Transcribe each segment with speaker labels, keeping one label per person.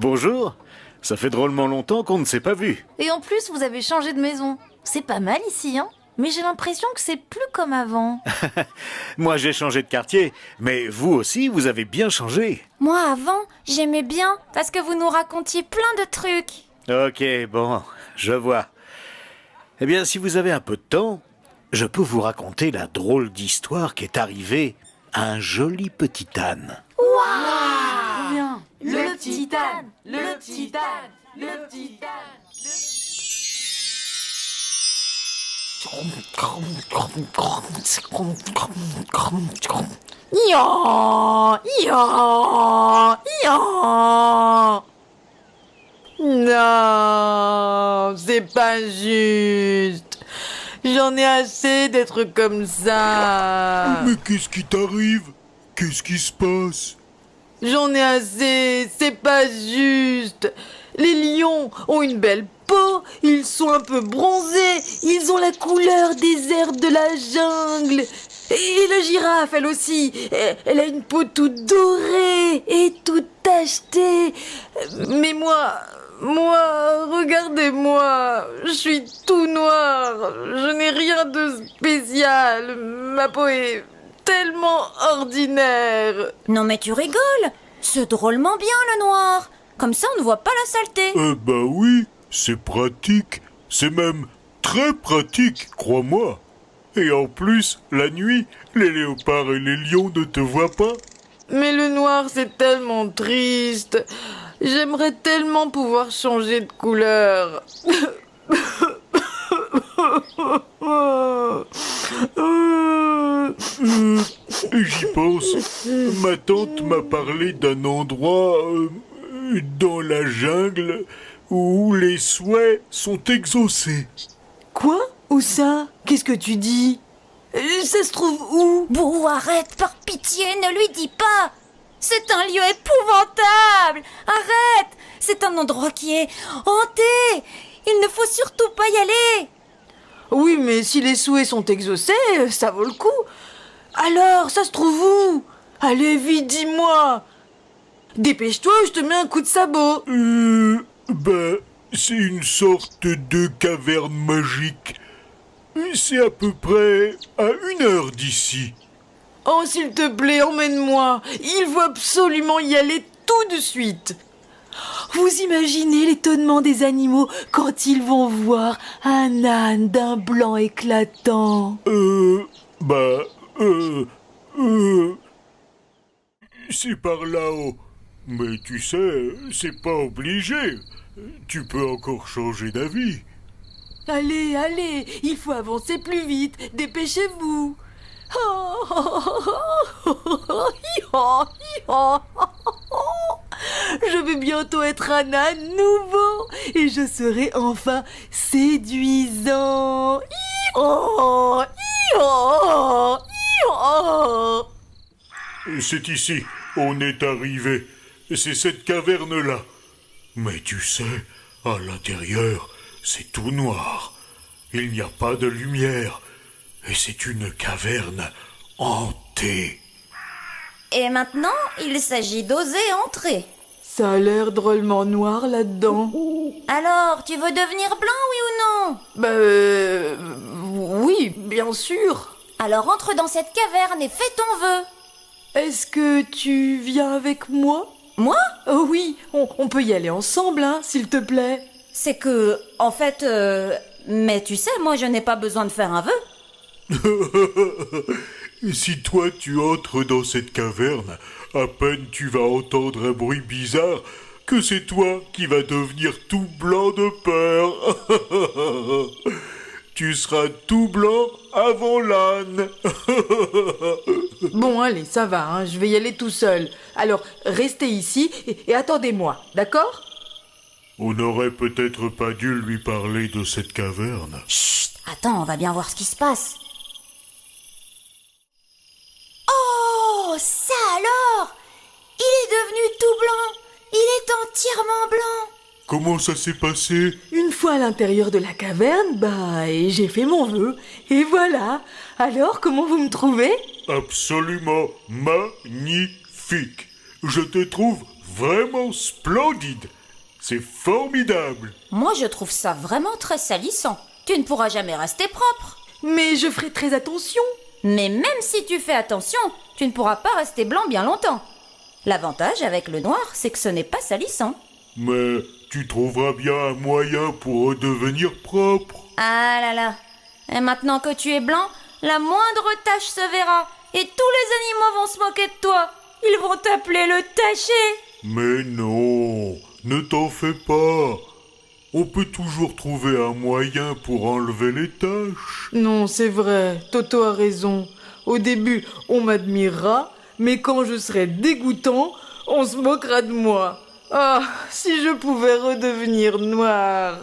Speaker 1: Bonjour. Ça fait drôlement longtemps qu'on ne s'est pas vu.
Speaker 2: Et en plus, vous avez changé de maison. C'est pas mal ici, hein? Mais j'ai l'impression que c'est plus comme avant.
Speaker 1: Moi, j'ai changé de quartier, mais vous aussi, vous avez bien changé.
Speaker 3: Moi, avant, j'aimais bien parce que vous nous racontiez plein de trucs.
Speaker 1: Ok, bon, je vois. Eh bien, si vous avez un peu de temps, je peux vous raconter la drôle d'histoire qui est arrivée à un joli petit âne.
Speaker 2: Bien. Le petit âne, le petit âne, le petit âne.
Speaker 4: Ya, ya, ya. Non, c'est pas juste. J'en ai assez d'être comme ça.
Speaker 5: Mais qu'est-ce qui t'arrive? Qu'est-ce qui se passe?
Speaker 4: J'en ai assez, c'est pas juste. Les lions ont une belle peau, ils sont un peu bronzés, ils ont la couleur des herbes de la jungle. Et la girafe, elle aussi, elle a une peau toute dorée et toute tachetée. Mais moi, regardez-moi, je suis tout noir, je n'ai rien de spécial, ma peau est tellement ordinaire.
Speaker 3: Non mais tu rigoles. C'est drôlement bien le noir. Comme ça, on ne voit pas la saleté.
Speaker 5: Bah oui, c'est pratique. C'est même très pratique, crois-moi. Et en plus, la nuit, les léopards et les lions ne te voient pas.
Speaker 4: Mais le noir, c'est tellement triste. J'aimerais tellement pouvoir changer de couleur.
Speaker 5: J'y pense. Ma tante m'a parlé d'un endroit dans la jungle où les souhaits sont exaucés.
Speaker 4: Quoi? Où ça? Qu'est-ce que tu dis? Ça se trouve où?
Speaker 3: Bouh, arrête, par pitié, ne lui dis pas. C'est un lieu épouvantable. Arrête. C'est un endroit qui est hanté. Il ne faut surtout pas y aller.
Speaker 4: Oui, mais si les souhaits sont exaucés, ça vaut le coup. Alors, ça se trouve où? Allez, vite, dis-moi. Dépêche-toi ou je te mets un coup de sabot.
Speaker 5: C'est une sorte de caverne magique. C'est à peu près à 1 heure d'ici.
Speaker 4: Oh, s'il te plaît, emmène-moi. Il faut absolument y aller tout de suite. Vous imaginez l'étonnement des animaux quand ils vont voir un âne d'un blanc éclatant?
Speaker 5: C'est par là-haut. Mais tu sais, c'est pas obligé. Tu peux encore changer d'avis.
Speaker 4: Allez, allez, il faut avancer plus vite. Dépêchez-vous. Je vais bientôt être un âne nouveau et je serai enfin séduisant.
Speaker 5: C'est ici, on est arrivé. C'est cette caverne-là. Mais tu sais, à l'intérieur, c'est tout noir. Il n'y a pas de lumière. Et c'est une caverne hantée.
Speaker 3: Et maintenant, il s'agit d'oser entrer.
Speaker 4: Ça a l'air drôlement noir là-dedans.
Speaker 3: Alors, tu veux devenir blanc, oui ou non?
Speaker 4: Oui, bien sûr.
Speaker 3: Alors entre dans cette caverne et fais ton vœu.
Speaker 4: Est-ce que tu viens avec moi?
Speaker 3: Moi?
Speaker 4: Oh oui, on peut y aller ensemble, hein, s'il te plaît.
Speaker 3: C'est que, en fait, mais tu sais, moi je n'ai pas besoin de faire un vœu.
Speaker 5: Si toi tu entres dans cette caverne, à peine tu vas entendre un bruit bizarre que c'est toi qui vas devenir tout blanc de peur. Tu seras tout blanc avant l'âne.
Speaker 4: Bon, allez, ça va, hein, je vais y aller tout seul. Alors, restez ici et attendez-moi, d'accord?
Speaker 5: On n'aurait peut-être pas dû lui parler de cette caverne.
Speaker 3: Chut, attends, on va bien voir ce qui se passe. Oh, ça alors! Il est devenu tout blanc. Il est entièrement blanc.
Speaker 5: Comment ça s'est passé?
Speaker 4: Une fois à l'intérieur de la caverne, et j'ai fait mon vœu. Et voilà. Alors, comment vous me trouvez?
Speaker 5: Absolument magnifique. Je te trouve vraiment splendide. C'est formidable.
Speaker 3: Moi, je trouve ça vraiment très salissant. Tu ne pourras jamais rester propre.
Speaker 4: Mais je ferai très attention.
Speaker 3: Mais même si tu fais attention, tu ne pourras pas rester blanc bien longtemps. L'avantage avec le noir, c'est que ce n'est pas salissant.
Speaker 5: Mais tu trouveras bien un moyen pour redevenir propre.
Speaker 3: Ah là là. Et maintenant que tu es blanc, la moindre tache se verra. Et tous les animaux vont se moquer de toi. Ils vont t'appeler le taché.
Speaker 5: Mais non, ne t'en fais pas. On peut toujours trouver un moyen pour enlever les taches.
Speaker 4: Non, c'est vrai, Toto a raison. Au début, on m'admirera, mais quand je serai dégoûtant, on se moquera de moi. Ah, si je pouvais redevenir noir.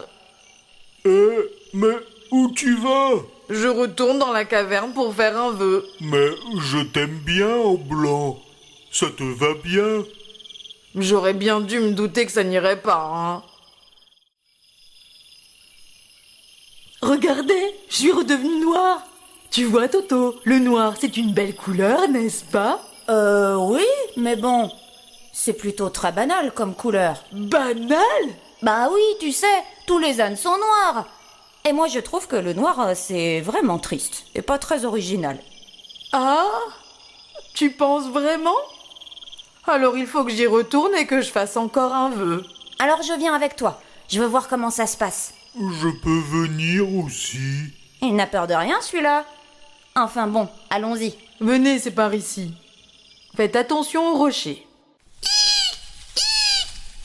Speaker 5: Mais où tu vas?
Speaker 4: Je retourne dans la caverne pour faire un vœu.
Speaker 5: Mais je t'aime bien en blanc. Ça te va bien?
Speaker 4: J'aurais bien dû me douter que ça n'irait pas, hein. Regardez, je suis redevenu noir. Tu vois, Toto, le noir, c'est une belle couleur, n'est-ce pas?
Speaker 3: Oui, mais bon, c'est plutôt très banal comme couleur.
Speaker 4: Banal?
Speaker 3: Bah oui, tu sais, tous les ânes sont noirs. Et moi, je trouve que le noir, c'est vraiment triste et pas très original.
Speaker 4: Ah? Tu penses vraiment? Alors il faut que j'y retourne et que je fasse encore un vœu.
Speaker 3: Alors je viens avec toi. Je veux voir comment ça se passe.
Speaker 5: Je peux venir aussi.
Speaker 3: Il n'a peur de rien, celui-là. Enfin bon, allons-y.
Speaker 4: Venez, c'est par ici. Faites attention aux rochers.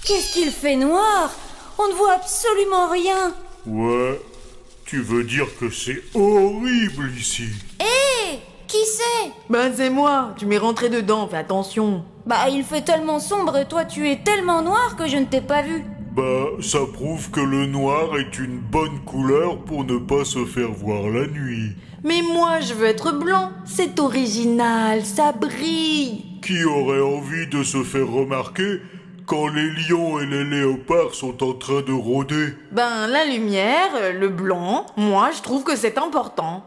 Speaker 3: Qu'est-ce qu'il fait noir? On ne voit absolument rien.
Speaker 5: Ouais, tu veux dire que c'est horrible ici.
Speaker 3: Hé, qui c'est?
Speaker 4: Ben c'est moi, tu m'es rentré dedans, fais attention.
Speaker 3: Bah il fait tellement sombre et toi tu es tellement noir que je ne t'ai pas vu.
Speaker 5: Bah, ça prouve que le noir est une bonne couleur pour ne pas se faire voir la nuit.
Speaker 4: Mais moi je veux être blanc, c'est original, ça brille.
Speaker 5: Qui aurait envie de se faire remarquer quand les lions et les léopards sont en train de rôder?
Speaker 4: Ben la lumière, le blanc, moi je trouve que c'est important.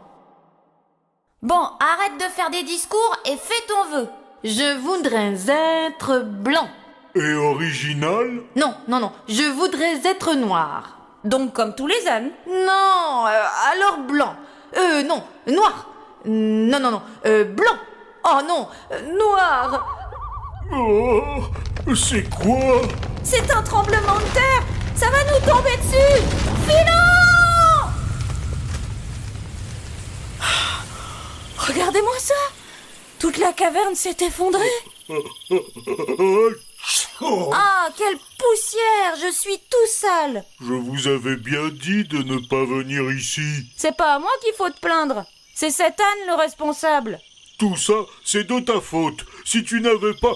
Speaker 3: Bon, arrête de faire des discours et fais ton vœu.
Speaker 4: Je voudrais être blanc.
Speaker 5: Et original?
Speaker 4: Non, je voudrais être noir.
Speaker 3: Donc comme tous les ânes.
Speaker 4: Non, alors blanc. Non, noir. Non, blanc. Oh non, noir.
Speaker 5: Oh, c'est quoi?
Speaker 3: C'est un tremblement de terre. Ça va nous tomber dessus. Filons! Regardez-moi ça. Toute la caverne s'est effondrée. Ah, quelle poussière! Je suis tout sale.
Speaker 5: Je vous avais bien dit de ne pas venir ici.
Speaker 3: C'est pas à moi qu'il faut te plaindre. C'est cet âne le responsable.
Speaker 5: Tout ça, c'est de ta faute. Si tu n'avais pas...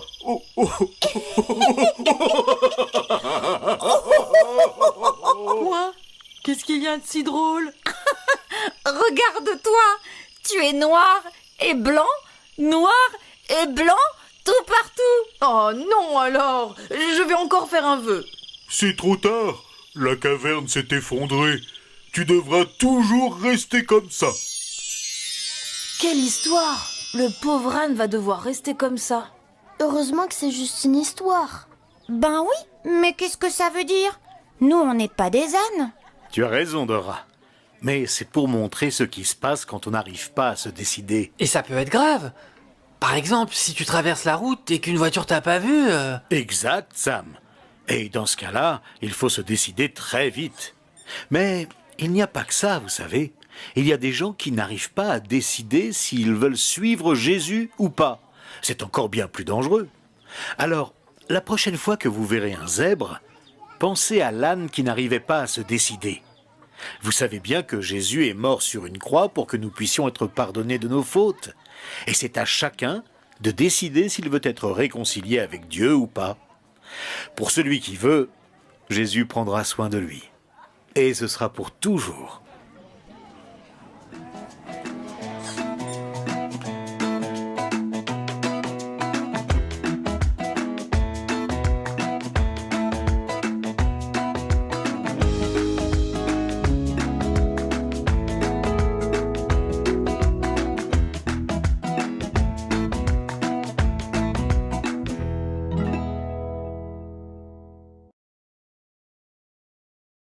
Speaker 4: Quoi? Qu'est-ce qu'il y a de si drôle?
Speaker 3: Regarde-toi. Tu es noir et blanc, noir et blanc, tout partout.
Speaker 4: Oh non alors, je vais encore faire un vœu.
Speaker 5: C'est trop tard. La caverne s'est effondrée. Tu devras toujours rester comme ça.
Speaker 4: Quelle histoire! Le pauvre âne va devoir rester comme ça.
Speaker 6: Heureusement que c'est juste une histoire.
Speaker 3: Ben oui, mais qu'est-ce que ça veut dire? Nous, on n'est pas des ânes.
Speaker 1: Tu as raison, Dora. Mais c'est pour montrer ce qui se passe quand on n'arrive pas à se décider.
Speaker 2: Et ça peut être grave. Par exemple, si tu traverses la route et qu'une voiture t'a pas vu...
Speaker 1: Exact, Sam. Et dans ce cas-là, il faut se décider très vite. Mais il n'y a pas que ça, vous savez. Il y a des gens qui n'arrivent pas à décider s'ils veulent suivre Jésus ou pas. C'est encore bien plus dangereux. Alors, la prochaine fois que vous verrez un zèbre, pensez à l'âne qui n'arrivait pas à se décider. Vous savez bien que Jésus est mort sur une croix pour que nous puissions être pardonnés de nos fautes. Et c'est à chacun de décider s'il veut être réconcilié avec Dieu ou pas. Pour celui qui veut, Jésus prendra soin de lui. Et ce sera pour toujours.